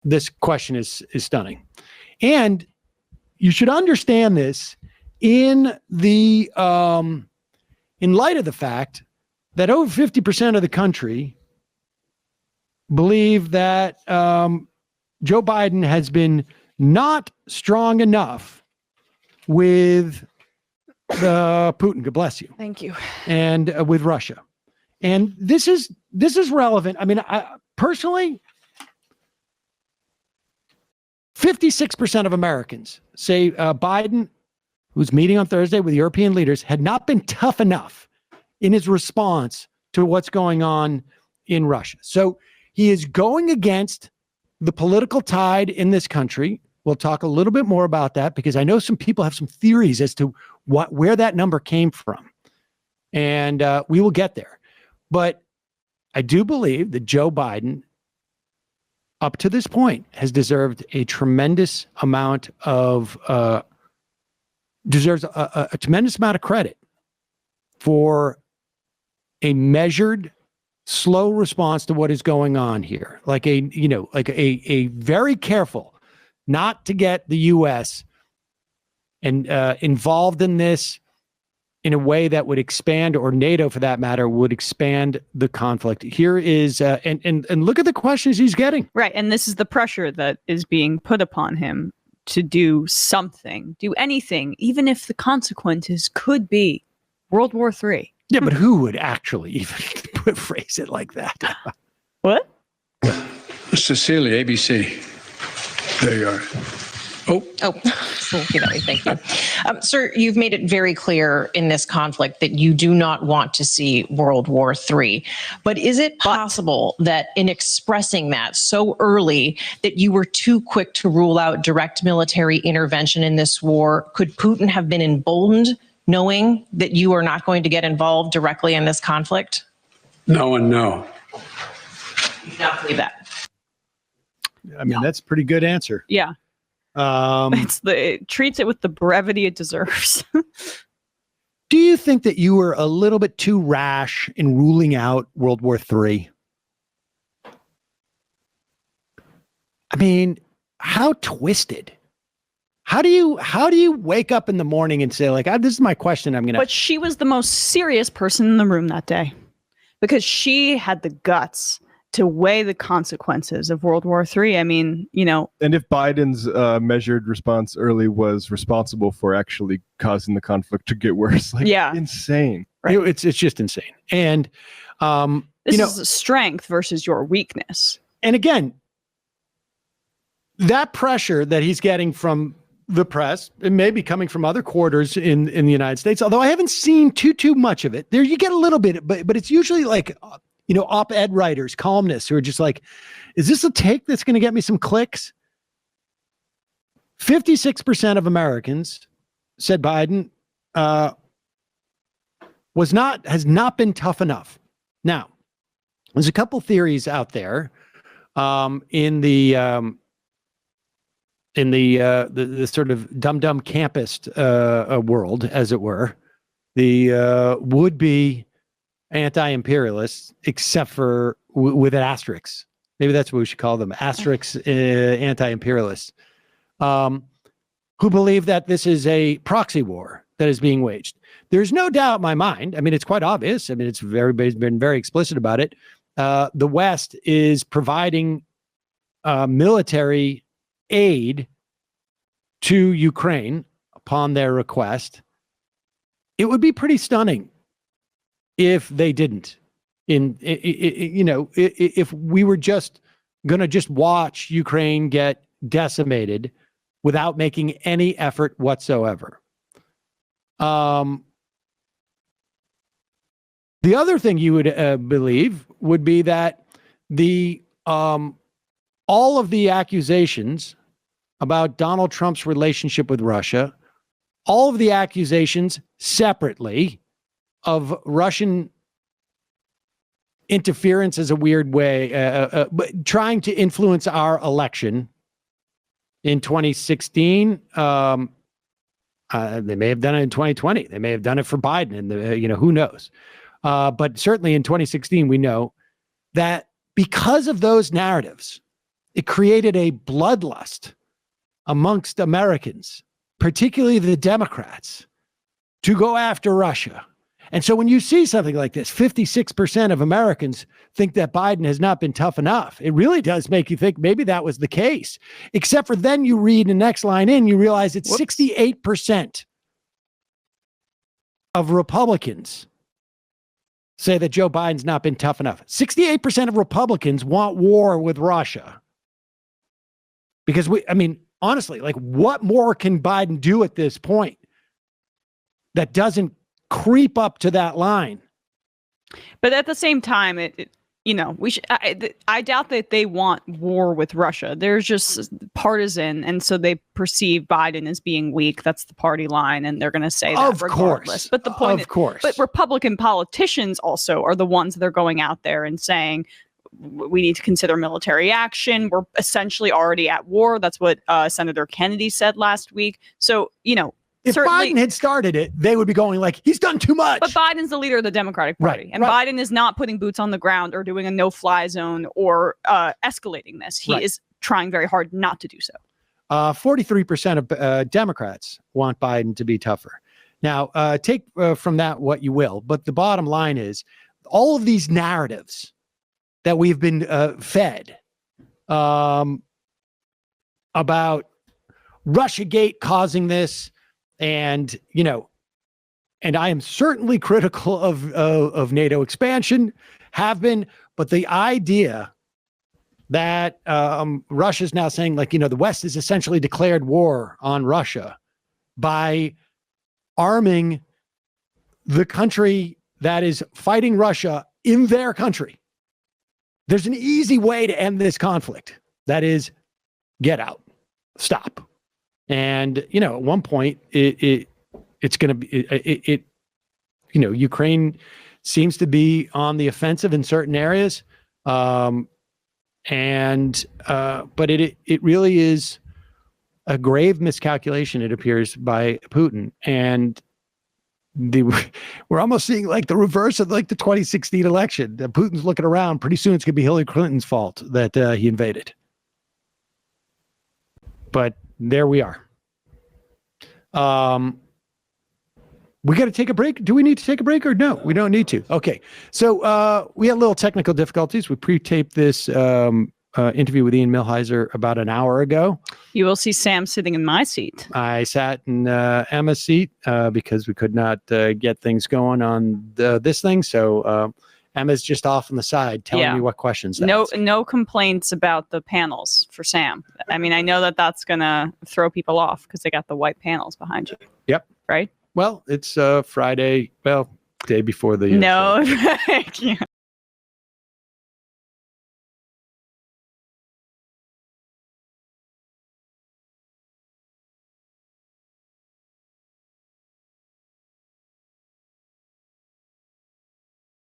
this question is stunning. And you should understand this in the in light of the fact that over 50% of the country believe that Joe Biden has been not strong enough with Putin, God bless you. Thank you. And with Russia. And this is relevant. I mean, personally, 56% of Americans say Biden, who's meeting on Thursday with European leaders, had not been tough enough in his response to what's going on in Russia. So he is going against the political tide in this country. We'll talk a little bit more about that because I know some people have some theories as to where that number came from. And we will get there. But I do believe that Joe Biden, up to this point, has deserved a tremendous amount of deserves a tremendous amount of credit for a measured, slow response to what is going on here. Like a very careful not to get the U.S. and involved in this in a way that would expand, or NATO for that matter, would expand the conflict. Here is, and look at the questions he's getting. Right, and this is the pressure that is being put upon him to do something, do anything, even if the consequences could be World War III. Yeah, but who would actually even phrase it like that? What? Cecilia, ABC. There you are. Thank you. Sir, you've made it very clear in this conflict that you do not want to see World War III. But is it possible that in expressing that so early that you were too quick to rule out direct military intervention in this war? Could Putin have been emboldened knowing that you are not going to get involved directly in this conflict? No and no. You do not believe that? I mean, that's a pretty good answer. Yeah. It treats it with the brevity it deserves. Do you think that you were a little bit too rash in ruling out World War III? I mean, how twisted? How do you wake up in the morning and say, like, this is my question I'm going to... But she was the most serious person in the room that day because she had the guts to weigh the consequences of World War III. I mean, And if Biden's measured response early was responsible for actually causing the conflict to get worse, insane. Right. It's just insane. And this is a strength versus your weakness. And again, that pressure that he's getting from the press, it may be coming from other quarters in the United States, although I haven't seen too much of it. There you get a little bit, but it's usually like op-ed writers, columnists who are just like, is this a take that's going to get me some clicks? 56% of Americans said Biden has not been tough enough. Now, there's a couple theories out there in the sort of dumb campus world, as it were, the would-be anti-imperialists, except for with an asterisk. Maybe that's what we should call them, asterisk anti-imperialists, who believe that this is a proxy war that is being waged. There's no doubt in my mind. I mean, it's quite obvious. I mean, everybody's been very explicit about it. The West is providing military aid to Ukraine upon their request. It would be pretty stunning if they didn't. If we were just going to watch Ukraine get decimated without making any effort whatsoever. The other thing you would believe would be that all of the accusations about Donald Trump's relationship with Russia, all of the accusations separately of Russian interference is a weird way, but trying to influence our election in 2016. They may have done it in 2020. They may have done it for Biden, and who knows? But certainly in 2016, we know that because of those narratives, it created a bloodlust amongst Americans, particularly the Democrats, to go after Russia. And so when you see something like this, 56% of Americans think that Biden has not been tough enough. It really does make you think maybe that was the case. Except for then you read the next line in, you realize it's 68% of Republicans say that Joe Biden's not been tough enough. 68% of Republicans want war with Russia. Because honestly, like, what more can Biden do at this point that doesn't creep up to that line? But at the same time, I doubt that they want war with Russia. They're just partisan, and so they perceive Biden as being weak. That's the party line, and they're going to say that regardless. But the point, but Republican politicians also are the ones that are going out there and saying we need to consider military action. We're essentially already at war. That's what Senator Kennedy said last week. So, if Biden had started it, they would be going like, he's done too much. But Biden's the leader of the Democratic Party. And Biden is not putting boots on the ground or doing a no-fly zone or escalating this. He is trying very hard not to do so. 43% of Democrats want Biden to be tougher. Now, take from that what you will. But the bottom line is all of these narratives that we've been fed about Russiagate causing this, and I am certainly critical of NATO expansion, have been, but the idea that Russia's now saying, like, the West has essentially declared war on Russia by arming the country that is fighting Russia in their country. There's an easy way to end this conflict. That is, get out, stop. And, at one point it's going to be, Ukraine seems to be on the offensive in certain areas. But it really is a grave miscalculation, it appears, by Putin. And we're almost seeing like the reverse of like the 2016 election. Putin's looking around. Pretty soon it's going to be Hillary Clinton's fault that he invaded. But there we are. We got to take a break. Do we need to take a break or no? We don't need to. Okay. So we had little technical difficulties. We pre-taped this interview with Ian Millhiser about an hour ago. You will see Sam sitting in my seat. I sat in Emma's seat because we could not get things going on this thing. So Emma's just off on the side telling me what questions. No complaints about the panels for Sam. I mean, I know that that's going to throw people off because they got the white panels behind you. Yep. Right? Well, it's Friday. Well, day before the no, I can't.